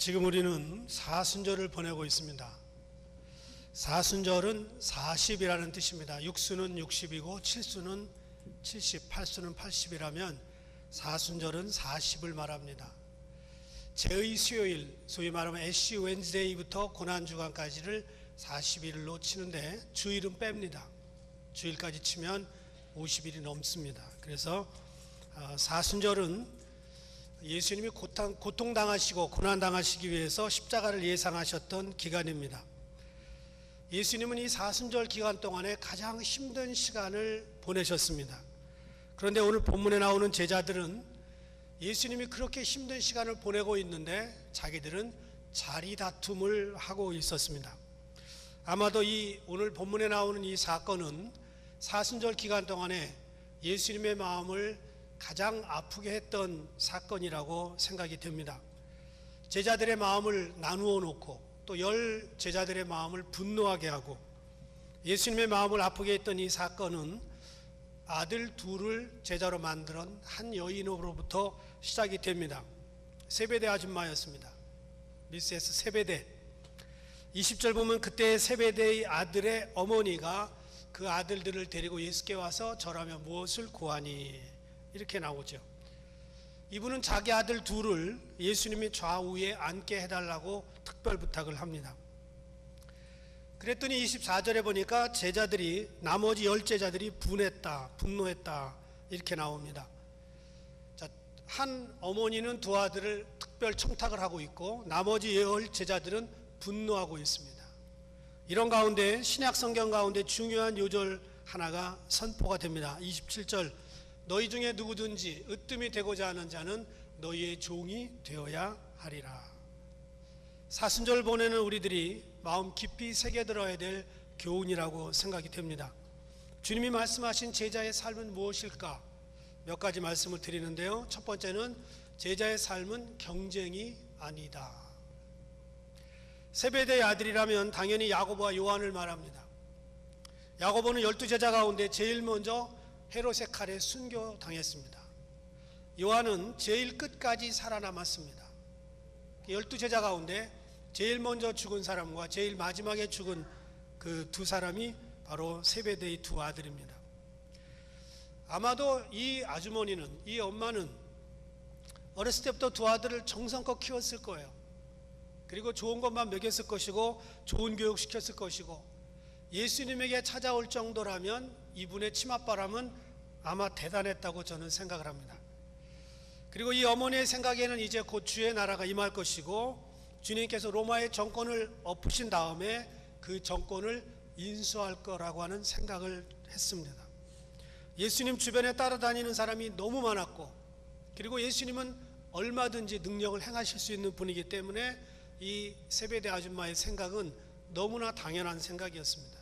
지금 우리는 사순절을 보내고 있습니다. 사순절은 40이라는 뜻입니다. 육수는 60이고 칠수는 70, 팔수는 80이라면 사순절은 40을 말합니다. 제의 수요일, 소위 말하면 애쉬 웬즈데이부터 고난주간까지를 40일로 치는데 주일은 뺍니다. 주일까지 치면 50일이 넘습니다. 그래서 사순절은 예수님이 고통당하시고 고난당하시기 위해서 십자가를 예상하셨던 기간입니다. 예수님은 이 사순절 기간 동안에 가장 힘든 시간을 보내셨습니다. 그런데 오늘 본문에 나오는 제자들은 예수님이 그렇게 힘든 시간을 보내고 있는데 자기들은 자리 다툼을 하고 있었습니다. 아마도 이 오늘 본문에 나오는 이 사건은 사순절 기간 동안에 예수님의 마음을 가장 아프게 했던 사건이라고 생각이 됩니다. 제자들의 마음을 나누어 놓고 또 10 제자들의 마음을 분노하게 하고 예수님의 마음을 아프게 했던 이 사건은 아들 둘을 제자로 만든 한 여인으로부터 시작이 됩니다. 세베대 아줌마였습니다. 미세스 세베대. 20절 보면 그때 세베대의 아들의 어머니가 그 아들들을 데리고 예수께 와서 절하며 무엇을 구하니 이렇게 나오죠. 이분은 자기 아들 둘을 예수님이 좌우에 앉게 해달라고 특별 부탁을 합니다. 그랬더니 24절에 보니까 제자들이 나머지 10 제자들이 분노했다 이렇게 나옵니다. 자, 한 어머니는 두 아들을 특별 청탁을 하고 있고 나머지 10 제자들은 분노하고 있습니다. 이런 가운데 신약 성경 가운데 중요한 요절 하나가 선포가 됩니다. 27절 너희 중에 누구든지 으뜸이 되고자 하는 자는 너희의 종이 되어야 하리라. 사순절 보내는 우리들이 마음 깊이 새겨들어야 될 교훈이라고 생각이 됩니다. 주님이 말씀하신 제자의 삶은 무엇일까? 몇 가지 말씀을 드리는데요. 첫 번째는 제자의 삶은 경쟁이 아니다. 세베대의 아들이라면 당연히 야고보와 요한을 말합니다. 야고보는 12 제자 가운데 제일 먼저 헤롯의 칼에 순교당했습니다. 요한은 제일 끝까지 살아남았습니다. 12 제자 가운데 제일 먼저 죽은 사람과 제일 마지막에 죽은 그 두 사람이 바로 세베대의 두 아들입니다. 아마도 이 아주머니는, 이 엄마는 어렸을 때부터 두 아들을 정성껏 키웠을 거예요. 그리고 좋은 것만 먹였을 것이고 좋은 교육 시켰을 것이고 예수님에게 찾아올 정도라면 이분의 치맛바람은 아마 대단했다고 저는 생각을 합니다. 그리고 이 어머니의 생각에는 이제 곧 주의 나라가 임할 것이고 주님께서 로마의 정권을 엎으신 다음에 그 정권을 인수할 거라고 하는 생각을 했습니다. 예수님 주변에 따라다니는 사람이 너무 많았고 그리고 예수님은 얼마든지 능력을 행하실 수 있는 분이기 때문에 이 세베대 아줌마의 생각은 너무나 당연한 생각이었습니다.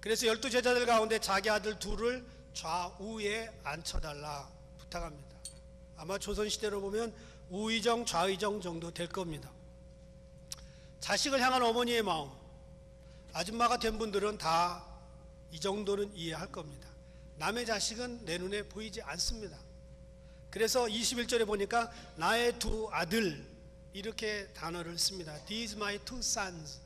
그래서 12 제자들 가운데 자기 아들 둘을 좌우에 앉혀달라 부탁합니다. 아마 조선시대로 보면 우의정 좌의정 정도 될 겁니다. 자식을 향한 어머니의 마음, 아줌마가 된 분들은 다 이 정도는 이해할 겁니다. 남의 자식은 내 눈에 보이지 않습니다. 그래서 21절에 보니까 나의 두 아들 이렇게 단어를 씁니다. These my two sons.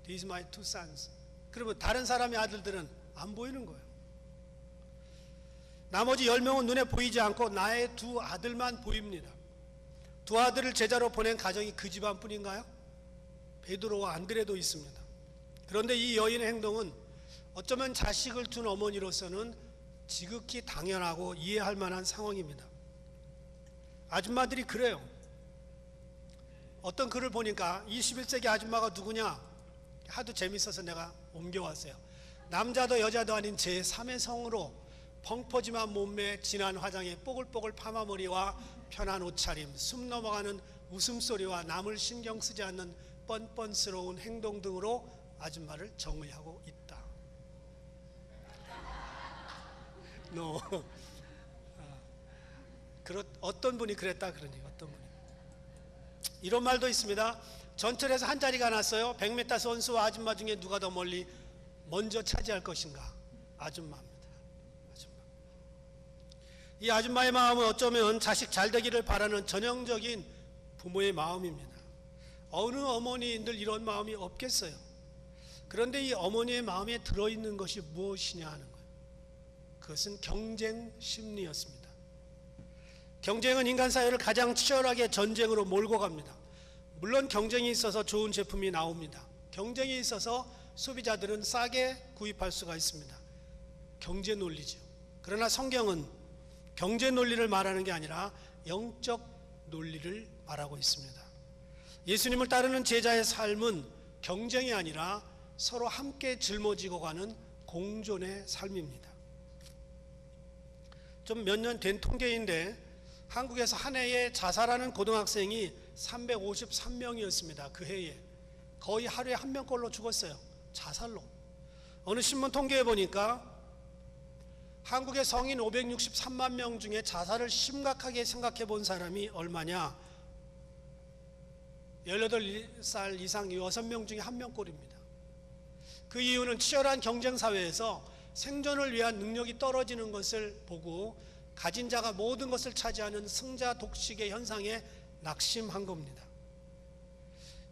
These my two sons. 그러면 다른 사람의 아들들은 안 보이는 거예요. 나머지 10명은 눈에 보이지 않고 나의 두 아들만 보입니다. 두 아들을 제자로 보낸 가정이 그 집안뿐인가요? 베드로와 안드레도 있습니다. 그런데 이 여인의 행동은 어쩌면 자식을 둔 어머니로서는 지극히 당연하고 이해할 만한 상황입니다. 아줌마들이 그래요. 어떤 글을 보니까 21세기 아줌마가 누구냐? 하도 재밌어서 내가 옮겨왔어요. 남자도 여자도 아닌 제3의 성으로 펑퍼짐한 몸매, 진한 화장에 뽀글뽀글 파마머리와 편한 옷차림, 숨 넘어가는 웃음소리와 남을 신경 쓰지 않는 뻔뻔스러운 행동 등으로 아줌마를 정의하고 있다. 어떤 분이 그랬다 그러니 어떤 분이 이런 말도 있습니다. 전철에서 한 자리가 났어요. 100m 선수와 아줌마 중에 누가 더 멀리 먼저 차지할 것인가? 아줌마입니다. 아줌마. 이 아줌마의 마음은 어쩌면 자식 잘 되기를 바라는 전형적인 부모의 마음입니다. 어느 어머니들 이런 마음이 없겠어요. 그런데 이 어머니의 마음에 들어있는 것이 무엇이냐 하는 거예요. 그것은 경쟁 심리였습니다. 경쟁은 인간 사회를 가장 치열하게 전쟁으로 몰고 갑니다. 물론 경쟁이 있어서 좋은 제품이 나옵니다. 경쟁이 있어서 소비자들은 싸게 구입할 수가 있습니다. 경제 논리죠. 그러나 성경은 경제 논리를 말하는 게 아니라 영적 논리를 말하고 있습니다. 예수님을 따르는 제자의 삶은 경쟁이 아니라 서로 함께 짊어지고 가는 공존의 삶입니다. 좀 몇 년 된 통계인데 한국에서 한 해에 자살하는 고등학생이 353명이었습니다. 그 해에 거의 하루에 한 명꼴로 죽었어요. 자살로. 어느 신문 통계에 보니까 한국의 성인 563만 명 중에 자살을 심각하게 생각해 본 사람이 얼마냐? 18살 이상 6명 중에 1명꼴입니다. 그 이유는 치열한 경쟁 사회에서 생존을 위한 능력이 떨어지는 것을 보고 가진 자가 모든 것을 차지하는 승자 독식의 현상에 낙심한 겁니다.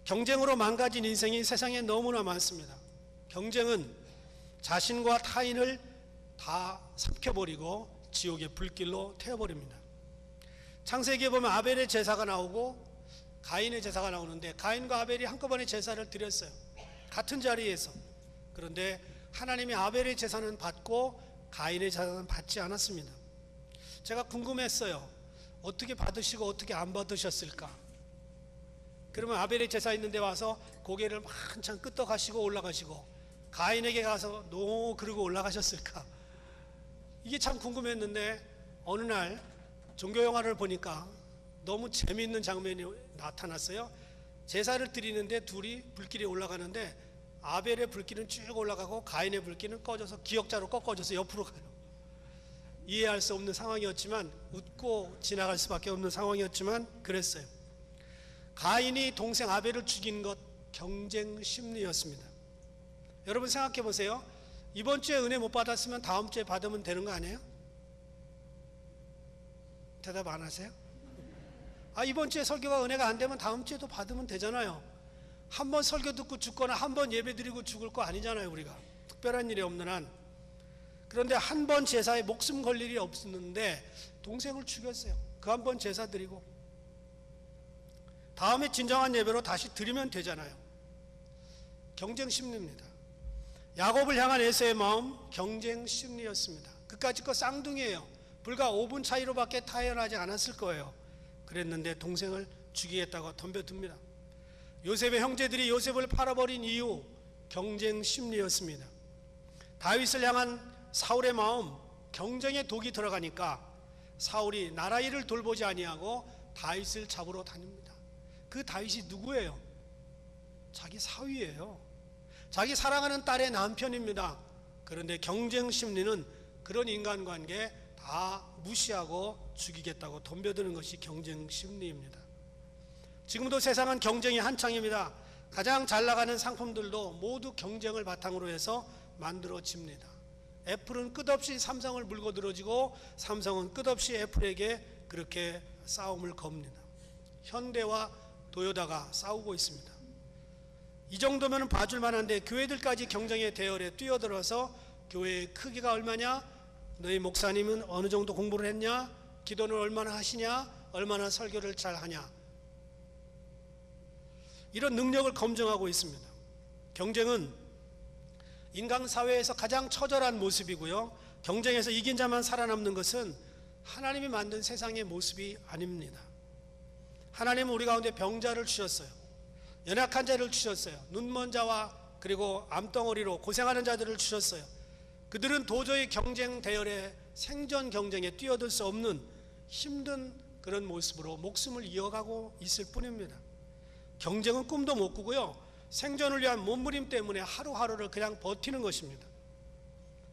경쟁으로 망가진 인생이 세상에 너무나 많습니다. 경쟁은 자신과 타인을 다 삭혀버리고 지옥의 불길로 태워버립니다. 창세기에 보면 아벨의 제사가 나오고 가인의 제사가 나오는데 가인과 아벨이 한꺼번에 제사를 드렸어요. 같은 자리에서. 그런데 하나님이 아벨의 제사는 받고 가인의 제사는 받지 않았습니다. 제가 궁금했어요. 어떻게 받으시고 어떻게 안 받으셨을까? 그러면 아벨의 제사 있는 데 와서 고개를 한참 끄덕하시고 올라가시고 가인에게 가서 노 그러고 올라가셨을까? 이게 참 궁금했는데 어느 날 종교 영화를 보니까 너무 재미있는 장면이 나타났어요. 제사를 드리는데 둘이 불길이 올라가는데 아벨의 불길은 쭉 올라가고 가인의 불길은 꺼져서 기역자로 꺾어져서 옆으로 가요. 이해할 수 없는 상황이었지만 웃고 지나갈 수밖에 없는 상황이었지만 그랬어요. 가인이 동생 아벨을 죽인 것 경쟁 심리였습니다. 여러분 생각해 보세요. 이번 주에 은혜 못 받았으면 다음 주에 받으면 되는 거 아니에요? 대답 안 하세요? 이번 주에 설교가 은혜가 안 되면 다음 주에도 받으면 되잖아요. 한 번 설교 듣고 죽거나 한 번 예배 드리고 죽을 거 아니잖아요. 우리가 특별한 일이 없는 한. 그런데 한 번 제사에 목숨 걸 일이 없었는데 동생을 죽였어요. 그 한 번 제사 드리고 다음에 진정한 예배로 다시 드리면 되잖아요. 경쟁 심리입니다. 야곱을 향한 에서의 마음 경쟁 심리였습니다. 그까짓 거 쌍둥이에요. 불과 5분 차이로밖에 타연하지 않았을 거예요. 그랬는데 동생을 죽이겠다고 덤벼듭니다. 요셉의 형제들이 요셉을 팔아버린 이유 경쟁 심리였습니다. 다윗을 향한 사울의 마음 경쟁의 독이 들어가니까 사울이 나라 일을 돌보지 아니하고 다윗을 잡으러 다닙니다. 그 다윗이 누구예요? 자기 사위예요. 자기 사랑하는 딸의 남편입니다. 그런데 경쟁 심리는 그런 인간관계 다 무시하고 죽이겠다고 덤벼드는 것이 경쟁 심리입니다. 지금도 세상은 경쟁이 한창입니다. 가장 잘 나가는 상품들도 모두 경쟁을 바탕으로 해서 만들어집니다. 애플은 끝없이 삼성을 물고 들어지고 삼성은 끝없이 애플에게 그렇게 싸움을 겁니다. 현대와 도요타가 싸우고 있습니다. 이 정도면 봐줄 만한데 교회들까지 경쟁의 대열에 뛰어들어서 교회의 크기가 얼마냐? 너희 목사님은 어느 정도 공부를 했냐? 기도는 얼마나 하시냐? 얼마나 설교를 잘 하냐? 이런 능력을 검증하고 있습니다. 경쟁은 인간 사회에서 가장 처절한 모습이고요. 경쟁에서 이긴 자만 살아남는 것은 하나님이 만든 세상의 모습이 아닙니다. 하나님은 우리 가운데 병자를 주셨어요. 연약한 자를 주셨어요. 눈먼 자와 그리고 암덩어리로 고생하는 자들을 주셨어요. 그들은 도저히 경쟁 대열에 생존 경쟁에 뛰어들 수 없는 힘든 그런 모습으로 목숨을 이어가고 있을 뿐입니다. 경쟁은 꿈도 못 꾸고요. 생존을 위한 몸부림 때문에 하루하루를 그냥 버티는 것입니다.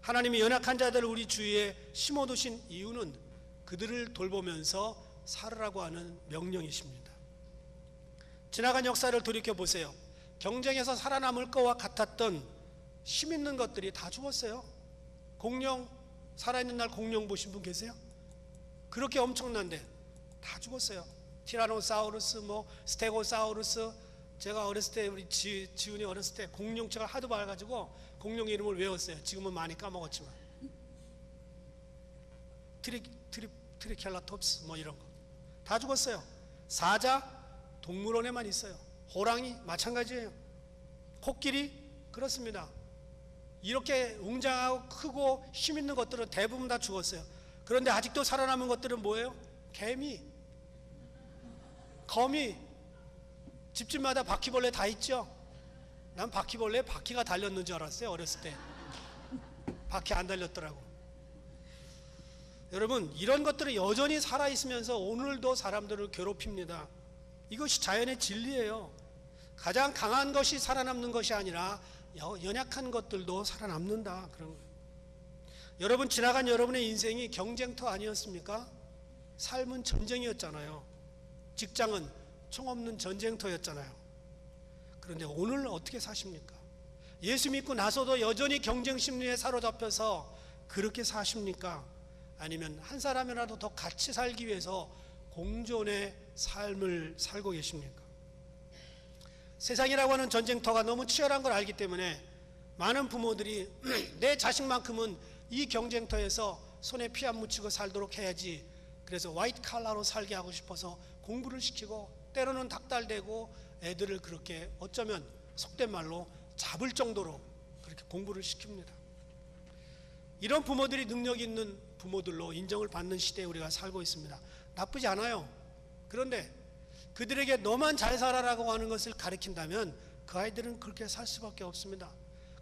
하나님이 연약한 자들을 우리 주위에 심어두신 이유는 그들을 돌보면서 살으라고 하는 명령이십니다. 지나간 역사를 돌이켜보세요. 경쟁에서 살아남을 것과 같았던 힘 있는 것들이 다 죽었어요. 공룡, 살아있는 날 공룡 보신 분 계세요? 그렇게 엄청난데 다 죽었어요. 티라노사우루스, 뭐 스테고사우루스. 제가 어렸을 때 우리 지훈이 어렸을 때 공룡책을 하도 봐가지고 공룡 이름을 외웠어요. 지금은 많이 까먹었지만 트리켈라톱스 뭐 이런 거 다 죽었어요. 사자 동물원에만 있어요. 호랑이 마찬가지예요. 코끼리 그렇습니다. 이렇게 웅장하고 크고 힘 있는 것들은 대부분 다 죽었어요. 그런데 아직도 살아남은 것들은 뭐예요? 개미, 거미, 집집마다 바퀴벌레 다 있죠. 난 바퀴벌레에 바퀴가 달렸는 줄 알았어요. 어렸을 때 바퀴 안 달렸더라고. 여러분, 이런 것들은 여전히 살아있으면서 오늘도 사람들을 괴롭힙니다. 이것이 자연의 진리예요. 가장 강한 것이 살아남는 것이 아니라 연약한 것들도 살아남는다, 그런 거예요. 여러분, 지나간 여러분의 인생이 경쟁터 아니었습니까? 삶은 전쟁이었잖아요. 직장은 총 없는 전쟁터였잖아요. 그런데 오늘 어떻게 사십니까? 예수 믿고 나서도 여전히 경쟁 심리에 사로잡혀서 그렇게 사십니까? 아니면 한 사람이라도 더 같이 살기 위해서 공존의 삶을 살고 계십니까? 세상이라고 하는 전쟁터가 너무 치열한 걸 알기 때문에 많은 부모들이 내 자식만큼은 이 경쟁터에서 손에 피 안 묻히고 살도록 해야지, 그래서 화이트 칼라로 살게 하고 싶어서 공부를 시키고 때로는 닥달되고 애들을 그렇게 어쩌면 속된 말로 잡을 정도로 그렇게 공부를 시킵니다. 이런 부모들이 능력 있는 부모들로 인정을 받는 시대에 우리가 살고 있습니다. 나쁘지 않아요. 그런데 그들에게 너만 잘 살아라고 하는 것을 가르친다면 그 아이들은 그렇게 살 수밖에 없습니다.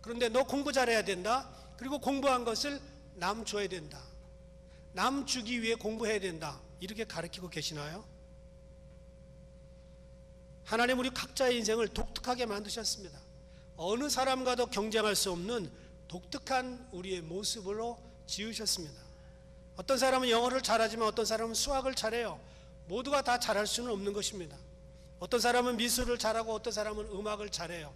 그런데 너 공부 잘해야 된다. 그리고 공부한 것을 남 줘야 된다. 남 주기 위해 공부해야 된다. 이렇게 가르치고 계시나요? 하나님 우리 각자의 인생을 독특하게 만드셨습니다. 어느 사람과도 경쟁할 수 없는 독특한 우리의 모습으로 지으셨습니다. 어떤 사람은 영어를 잘하지만 어떤 사람은 수학을 잘해요. 모두가 다 잘할 수는 없는 것입니다. 어떤 사람은 미술을 잘하고 어떤 사람은 음악을 잘해요.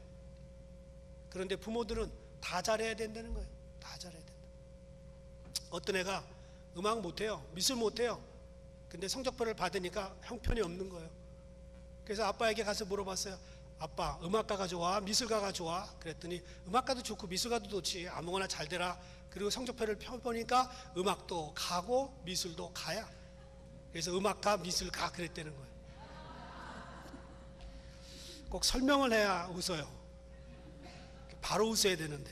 그런데 부모들은 다 잘해야 된다는 거예요. 다 잘해야 된다. 어떤 애가 음악 못해요. 미술 못해요. 근데 성적표를 받으니까 형편이 없는 거예요. 그래서 아빠에게 가서 물어봤어요. 아빠, 음악가가 좋아? 미술가가 좋아? 그랬더니 음악가도 좋고 미술가도 좋지. 아무거나 잘 되라. 그리고 성적표를 펴보니까 음악도 가고 미술도 가야. 그래서 음악가, 미술가 그랬다는 거예요. 꼭 설명을 해야 웃어요. 바로 웃어야 되는데.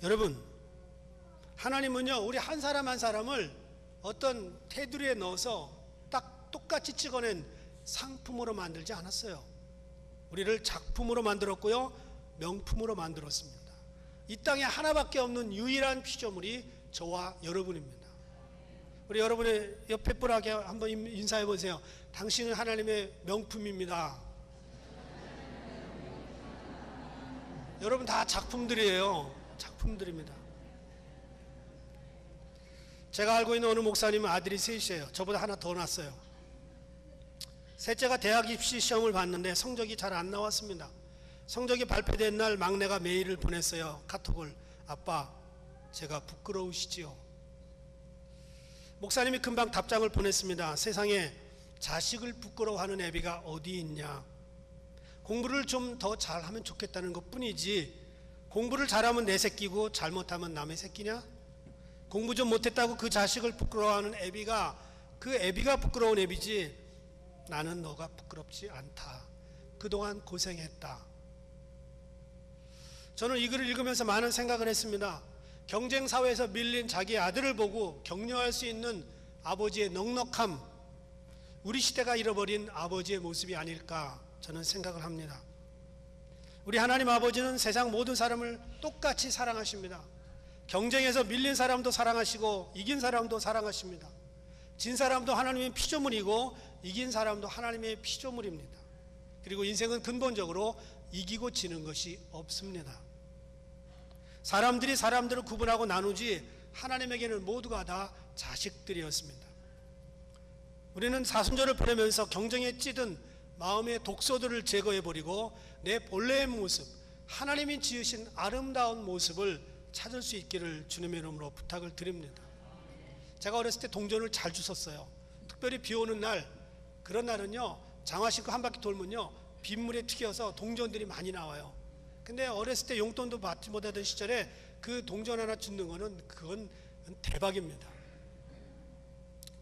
여러분, 하나님은요, 우리 한 사람 한 사람을 어떤 테두리에 넣어서 딱 똑같이 찍어낸 상품으로 만들지 않았어요. 우리를 작품으로 만들었고요, 명품으로 만들었습니다. 이 땅에 하나밖에 없는 유일한 피조물이 저와 여러분입니다. 우리 여러분의 옆에 분에게 한번 인사해 보세요. 당신은 하나님의 명품입니다. 여러분 다 작품들이에요. 작품들입니다. 제가 알고 있는 어느 목사님은 아들이 셋이에요. 저보다 하나 더 낳았어요. 셋째가 대학 입시 시험을 봤는데 성적이 잘 안 나왔습니다. 성적이 발표된 날 막내가 메일을 보냈어요. 카톡을. 아빠, 제가 부끄러우시지요? 목사님이 금방 답장을 보냈습니다. 세상에 자식을 부끄러워하는 애비가 어디 있냐. 공부를 좀 더 잘하면 좋겠다는 것뿐이지, 공부를 잘하면 내 새끼고 잘못하면 남의 새끼냐? 공부 좀 못했다고 그 자식을 부끄러워하는 애비가 그 애비가 부끄러운 애비지, 나는 너가 부끄럽지 않다. 그동안 고생했다. 저는 이 글을 읽으면서 많은 생각을 했습니다. 경쟁 사회에서 밀린 자기 아들을 보고 격려할 수 있는 아버지의 넉넉함, 우리 시대가 잃어버린 아버지의 모습이 아닐까 저는 생각을 합니다. 우리 하나님 아버지는 세상 모든 사람을 똑같이 사랑하십니다. 경쟁에서 밀린 사람도 사랑하시고 이긴 사람도 사랑하십니다. 진 사람도 하나님의 피조물이고 이긴 사람도 하나님의 피조물입니다. 그리고 인생은 근본적으로 이기고 지는 것이 없습니다. 사람들이 사람들을 구분하고 나누지 하나님에게는 모두가 다 자식들이었습니다. 우리는 사순절을 보내면서 경쟁에 찌든 마음의 독소들을 제거해버리고 내 본래의 모습, 하나님이 지으신 아름다운 모습을 찾을 수 있기를 주님의 이름으로 부탁을 드립니다. 제가 어렸을 때 동전을 잘 주웠어요. 특별히 비 오는 날, 그런 날은요, 장화 신고 한 바퀴 돌면요, 빗물에 튀겨서 동전들이 많이 나와요. 근데 어렸을 때 용돈도 받지 못하던 시절에 그 동전 하나 줍는 거는 그건 대박입니다.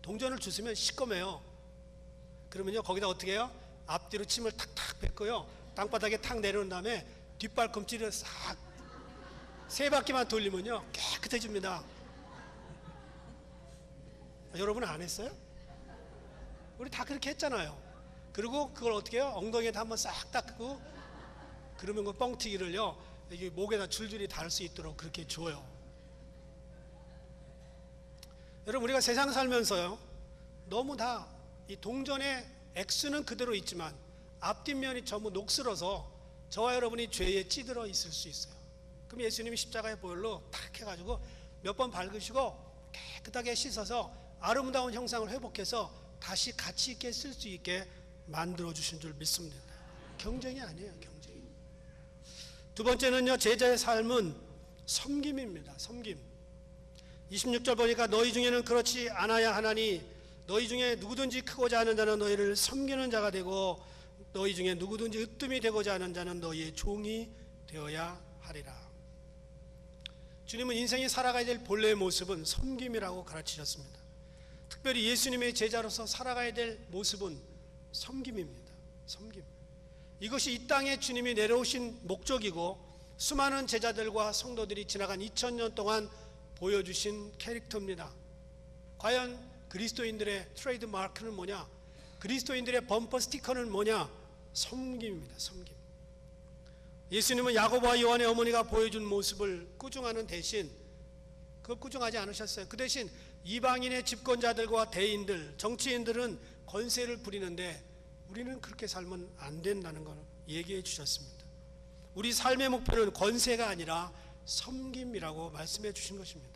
동전을 주시면 시꺼매요. 그러면요, 거기다 어떻게 해요? 앞뒤로 침을 탁탁 뱉고요, 땅바닥에 탁 내려온 다음에 뒷발꿈치를 싹 3바퀴만 돌리면요, 깨끗해집니다. 여러분 안 했어요? 우리 다 그렇게 했잖아요. 그리고 그걸 어떻게 해요? 엉덩이에다 한번 싹 닦고, 그러면 그 뻥튀기를요, 이게 목에다 줄줄이 달 수 있도록 그렇게 줘요. 여러분, 우리가 세상 살면서요, 너무 다 이 동전의 액수는 그대로 있지만 앞뒷면이 전부 녹슬어서 저와 여러분이 죄에 찌들어 있을 수 있어요. 그럼 예수님이 십자가의 보혈로 탁 해가지고 몇 번 밟으시고 깨끗하게 씻어서 아름다운 형상을 회복해서 다시 가치 있게 쓸 수 있게 만들어 주신 줄 믿습니다. 경쟁이 아니에요, 경쟁이. 두 번째는요, 제자의 삶은 섬김입니다. 섬김. 26절 보니까 너희 중에는 그렇지 않아야 하나니 너희 중에 누구든지 크고자 하는 자는 너희를 섬기는 자가 되고 너희 중에 누구든지 으뜸이 되고자 하는 자는 너희의 종이 되어야 하리라. 주님은 인생이 살아가야 될 본래의 모습은 섬김이라고 가르치셨습니다. 특별히 예수님의 제자로서 살아가야 될 모습은 섬김입니다. 섬김. 이것이 이 땅에 주님이 내려오신 목적이고 수많은 제자들과 성도들이 지나간 2000년 동안 보여주신 캐릭터입니다. 과연 그리스도인들의 트레이드 마크는 뭐냐? 그리스도인들의 범퍼 스티커는 뭐냐? 섬김입니다. 섬김. 예수님은 야고보와 요한의 어머니가 보여준 모습을 꾸중하는 대신, 그걸 꾸중하지 않으셨어요. 그 대신 이방인의 집권자들과 대인들, 정치인들은 권세를 부리는데 우리는 그렇게 살면 안 된다는 걸 얘기해 주셨습니다. 우리 삶의 목표는 권세가 아니라 섬김이라고 말씀해 주신 것입니다.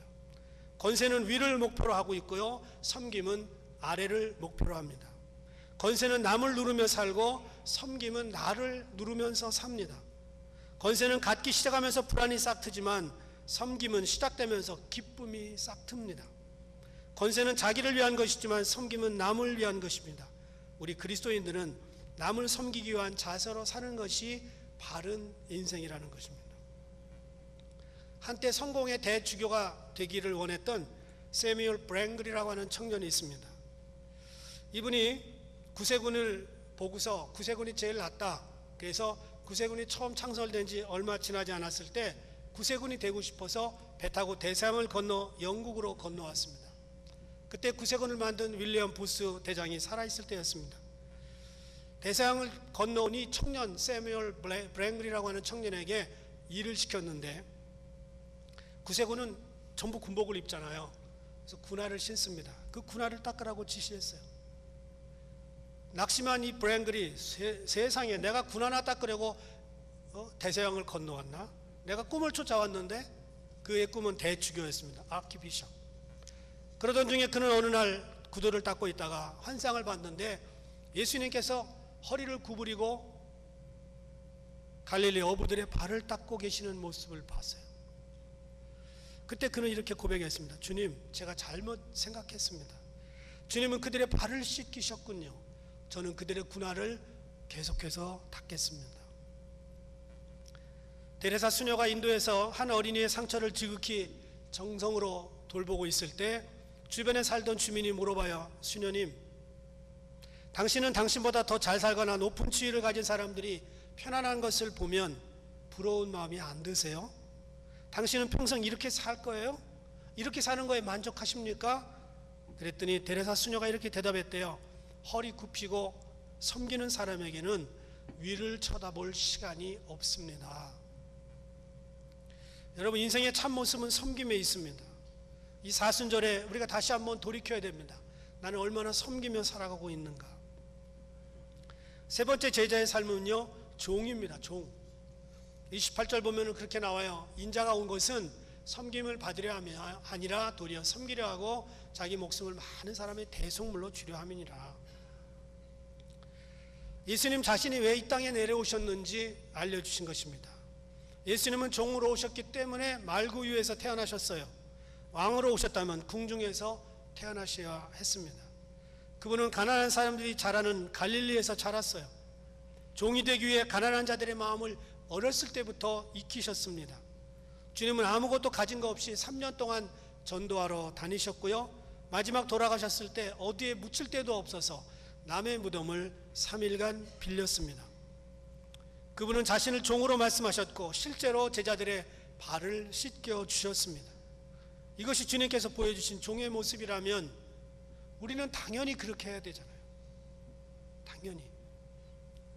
권세는 위를 목표로 하고 있고요, 섬김은 아래를 목표로 합니다. 권세는 남을 누르며 살고 섬김은 나를 누르면서 삽니다. 권세는 갖기 시작하면서 불안이 싹 트지만 섬김은 시작되면서 기쁨이 싹 틉니다. 권세는 자기를 위한 것이지만 섬김은 남을 위한 것입니다. 우리 그리스도인들은 남을 섬기기 위한 자세로 사는 것이 바른 인생이라는 것입니다. 한때 성공의 대주교가 되기를 원했던 세뮤얼 브랭글이라고 하는 청년이 있습니다. 이분이 구세군을 보고서 구세군이 제일 낫다, 그래서 구세군이 처음 창설된 지 얼마 지나지 않았을 때 구세군이 되고 싶어서 배 타고 대서양을 건너 영국으로 건너왔습니다. 그때 구세군을 만든 윌리엄 부스 대장이 살아있을 때였습니다. 대서양을 건너오니 청년 세뮤얼 브랭글이라고 하는 청년에게 일을 시켰는데, 구세군은 전부 군복을 입잖아요. 그래서 군화를 신습니다. 그 군화를 닦으라고 지시했어요. 낙심한 이 브랭글이 세상에 내가 군 하나 닦으려고 대서양을 건너왔나? 내가 꿈을 쫓아왔는데, 그의 꿈은 대주교였습니다. 아키비숍. 그러던 중에 그는 어느 날 구두를 닦고 있다가 환상을 봤는데 예수님께서 허리를 구부리고 갈릴리 어부들의 발을 닦고 계시는 모습을 봤어요. 그때 그는 이렇게 고백했습니다. 주님, 제가 잘못 생각했습니다. 주님은 그들의 발을 씻기셨군요. 저는 그들의 군화를 계속해서 닦겠습니다. 데레사 수녀가 인도에서 한 어린이의 상처를 지극히 정성으로 돌보고 있을 때 주변에 살던 주민이 물어봐요. 수녀님, 당신은 당신보다 더 잘 살거나 높은 지위를 가진 사람들이 편안한 것을 보면 부러운 마음이 안 드세요? 당신은 평생 이렇게 살 거예요? 이렇게 사는 거에 만족하십니까? 그랬더니 데레사 수녀가 이렇게 대답했대요. 허리 굽히고 섬기는 사람에게는 위를 쳐다볼 시간이 없습니다. 여러분, 인생의 참모습은 섬김에 있습니다. 이 사순절에 우리가 다시 한번 돌이켜야 됩니다. 나는 얼마나 섬기며 살아가고 있는가. 세 번째 제자의 삶은요, 종입니다. 종. 28절 보면 그렇게 나와요. 인자가 온 것은 섬김을 받으려 아니라 도리어 섬기려 하고 자기 목숨을 많은 사람의 대속물로 주려 함이니라. 예수님 자신이 왜 이 땅에 내려오셨는지 알려주신 것입니다. 예수님은 종으로 오셨기 때문에 말구유에서 태어나셨어요. 왕으로 오셨다면 궁중에서 태어나셔야 했습니다. 그분은 가난한 사람들이 자라는 갈릴리에서 자랐어요. 종이 되기 위해 가난한 자들의 마음을 어렸을 때부터 익히셨습니다. 주님은 아무것도 가진 거 없이 3년 동안 전도하러 다니셨고요. 마지막 돌아가셨을 때 어디에 묻힐 데도 없어서 남의 무덤을 3일간 빌렸습니다. 그분은 자신을 종으로 말씀하셨고 실제로 제자들의 발을 씻겨 주셨습니다. 이것이 주님께서 보여주신 종의 모습이라면 우리는 당연히 그렇게 해야 되잖아요. 당연히.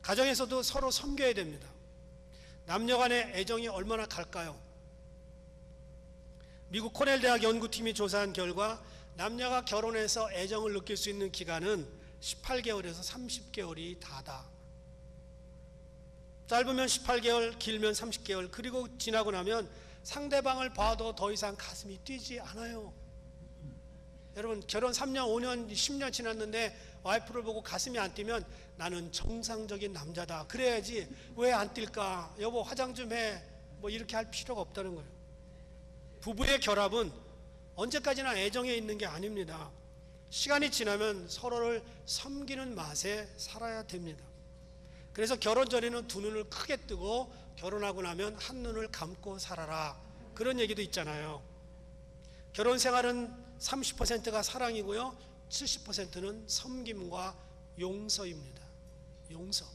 가정에서도 서로 섬겨야 됩니다. 남녀 간의 애정이 얼마나 갈까요? 미국 코넬 대학 연구팀이 조사한 결과 남녀가 결혼해서 애정을 느낄 수 있는 기간은 18개월에서 30개월이 다다. 짧으면 18개월, 길면 30개월, 그리고 지나고 나면 상대방을 봐도 더 이상 가슴이 뛰지 않아요. 여러분, 결혼 3년, 5년, 10년 지났는데 와이프를 보고 가슴이 안 뛰면 나는 정상적인 남자다, 그래야지 왜 안 뛸까? 여보 화장 좀 해. 뭐 이렇게 할 필요가 없다는 거예요. 부부의 결합은 언제까지나 애정에 있는 게 아닙니다. 시간이 지나면 서로를 섬기는 맛에 살아야 됩니다. 그래서 결혼 전에는 두 눈을 크게 뜨고 결혼하고 나면 한 눈을 감고 살아라, 그런 얘기도 있잖아요. 결혼 생활은 30%가 사랑이고요, 70%는 섬김과 용서입니다. 용서.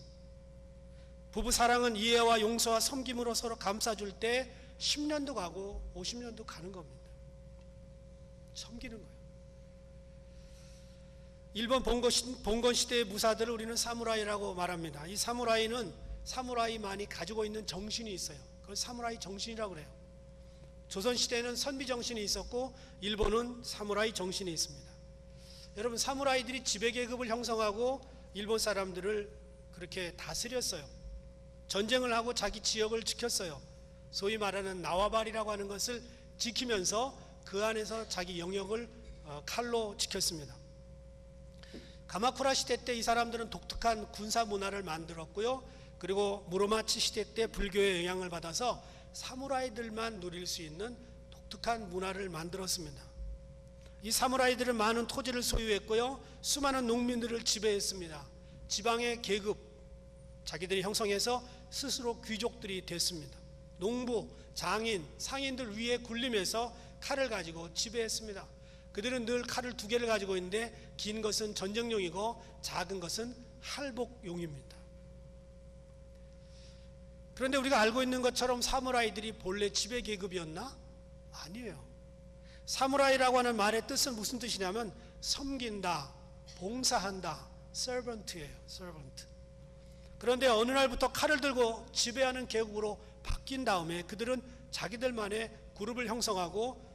부부 사랑은 이해와 용서와 섬김으로 서로 감싸줄 때 10년도 가고 50년도 가는 겁니다. 섬기는 거예요. 일본 봉건 시대의 무사들을 우리는 사무라이라고 말합니다. 이 사무라이는 사무라이만이 가지고 있는 정신이 있어요. 그걸 사무라이 정신이라고 그래요. 조선시대에는 선비 정신이 있었고 일본은 사무라이 정신이 있습니다. 여러분, 사무라이들이 지배계급을 형성하고 일본 사람들을 그렇게 다스렸어요. 전쟁을 하고 자기 지역을 지켰어요. 소위 말하는 나와바리라고 하는 것을 지키면서 그 안에서 자기 영역을 칼로 지켰습니다. 가마쿠라 시대 때 이 사람들은 독특한 군사 문화를 만들었고요. 그리고 무로마치 시대 때 불교의 영향을 받아서 사무라이들만 누릴 수 있는 독특한 문화를 만들었습니다. 이 사무라이들은 많은 토지를 소유했고요, 수많은 농민들을 지배했습니다. 지방의 계급, 자기들이 형성해서 스스로 귀족들이 됐습니다. 농부, 장인, 상인들 위에 군림해서 칼을 가지고 지배했습니다. 그들은 늘 칼을 2개를 가지고 있는데 긴 것은 전쟁용이고 작은 것은 할복용입니다. 그런데 우리가 알고 있는 것처럼 사무라이들이 본래 지배계급이었나? 아니에요. 사무라이라고 하는 말의 뜻은 무슨 뜻이냐면 섬긴다, 봉사한다, servant예요. servant. 그런데 어느 날부터 칼을 들고 지배하는 계급으로 바뀐 다음에 그들은 자기들만의 그룹을 형성하고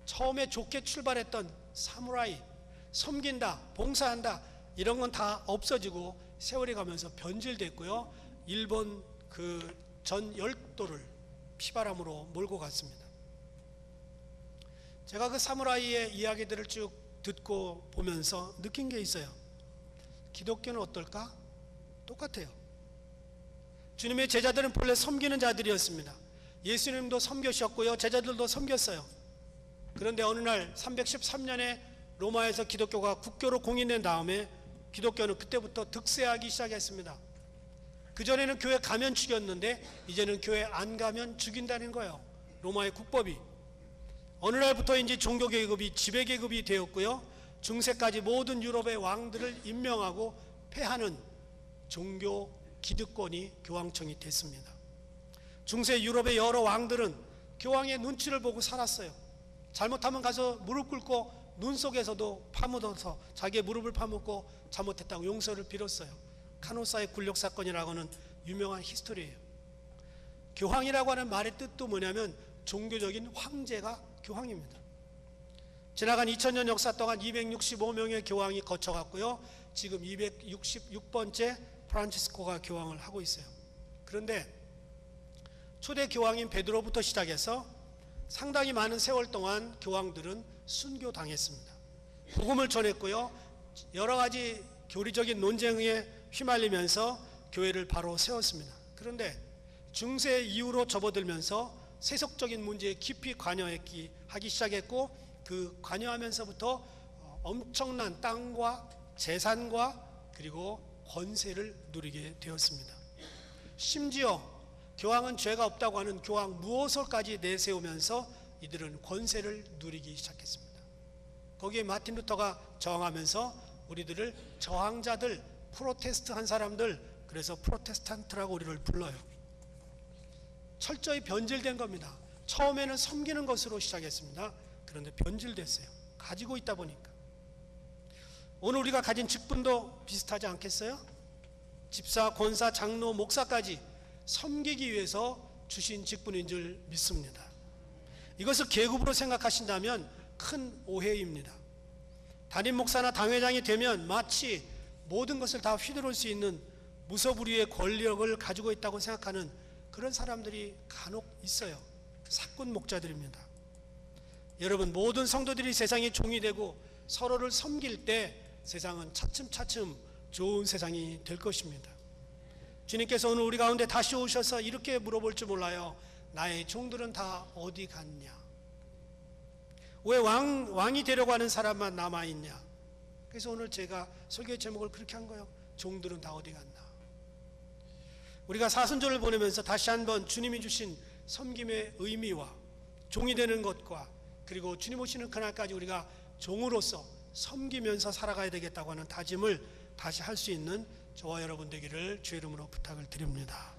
처음에 좋게 출발했던 사무라이, 섬긴다, 봉사한다, 이런 건 다 없어지고 세월이 가면서 변질됐고요, 일본 그 전 열도를 피바람으로 몰고 갔습니다. 제가 그 사무라이의 이야기들을 쭉 듣고 보면서 느낀 게 있어요. 기독교는 어떨까? 똑같아요. 주님의 제자들은 본래 섬기는 자들이었습니다. 예수님도 섬기셨고요, 제자들도 섬겼어요. 그런데 어느 날 313년에 로마에서 기독교가 국교로 공인된 다음에 기독교는 그때부터 득세하기 시작했습니다. 그전에는 교회 가면 죽였는데 이제는 교회 안 가면 죽인다는 거예요. 로마의 국법이. 어느 날부터 이제 종교계급이 지배계급이 되었고요, 중세까지 모든 유럽의 왕들을 임명하고 폐하는 종교 기득권이 교황청이 됐습니다. 중세 유럽의 여러 왕들은 교황의 눈치를 보고 살았어요. 잘못하면 가서 무릎 꿇고 눈 속에서도 파묻어서 자기의 무릎을 파묻고 잘못했다고 용서를 빌었어요. 카노사의 굴욕 사건이라고 하는 유명한 히스토리예요. 교황이라고 하는 말의 뜻도 뭐냐면 종교적인 황제가 교황입니다. 지나간 2000년 역사 동안 265명의 교황이 거쳐갔고요, 지금 266번째 프란치스코가 교황을 하고 있어요. 그런데 초대 교황인 베드로부터 시작해서 상당히 많은 세월 동안 교황들은 순교당했습니다. 복음을 전했고요, 여러 가지 교리적인 논쟁에 휘말리면서 교회를 바로 세웠습니다. 그런데 중세 이후로 접어들면서 세속적인 문제에 깊이 관여하기 시작했고, 그 관여하면서부터 엄청난 땅과 재산과 그리고 권세를 누리게 되었습니다. 심지어 교황은 죄가 없다고 하는 교황 무호설까지 내세우면서 이들은 권세를 누리기 시작했습니다. 거기에 마틴 루터가 저항하면서 우리들을 저항자들, 프로테스트한 사람들, 그래서 프로테스탄트라고 우리를 불러요. 철저히 변질된 겁니다. 처음에는 섬기는 것으로 시작했습니다. 그런데 변질됐어요. 가지고 있다 보니까. 오늘 우리가 가진 직분도 비슷하지 않겠어요? 집사, 권사, 장로, 목사까지 섬기기 위해서 주신 직분인 줄 믿습니다. 이것을 계급으로 생각하신다면 큰 오해입니다. 담임 목사나 당회장이 되면 마치 모든 것을 다 휘두를 수 있는 무소불위의 권력을 가지고 있다고 생각하는 그런 사람들이 간혹 있어요. 사꾼 목자들입니다. 여러분, 모든 성도들이 세상의 종이 되고 서로를 섬길 때 세상은 차츰차츰 좋은 세상이 될 것입니다. 주님께서 오늘 우리 가운데 다시 오셔서 이렇게 물어볼 줄 몰라요. 나의 종들은 다 어디 갔냐? 왜 왕이 되려고 하는 사람만 남아있냐? 그래서 오늘 제가 설교의 제목을 그렇게 한 거예요. 종들은 다 어디 갔나? 우리가 사순절을 보내면서 다시 한번 주님이 주신 섬김의 의미와 종이 되는 것과 그리고 주님 오시는 그날까지 우리가 종으로서 섬기면서 살아가야 되겠다고 하는 다짐을 다시 할 수 있는 저와 여러분 되기를 주의 이름으로 부탁을 드립니다.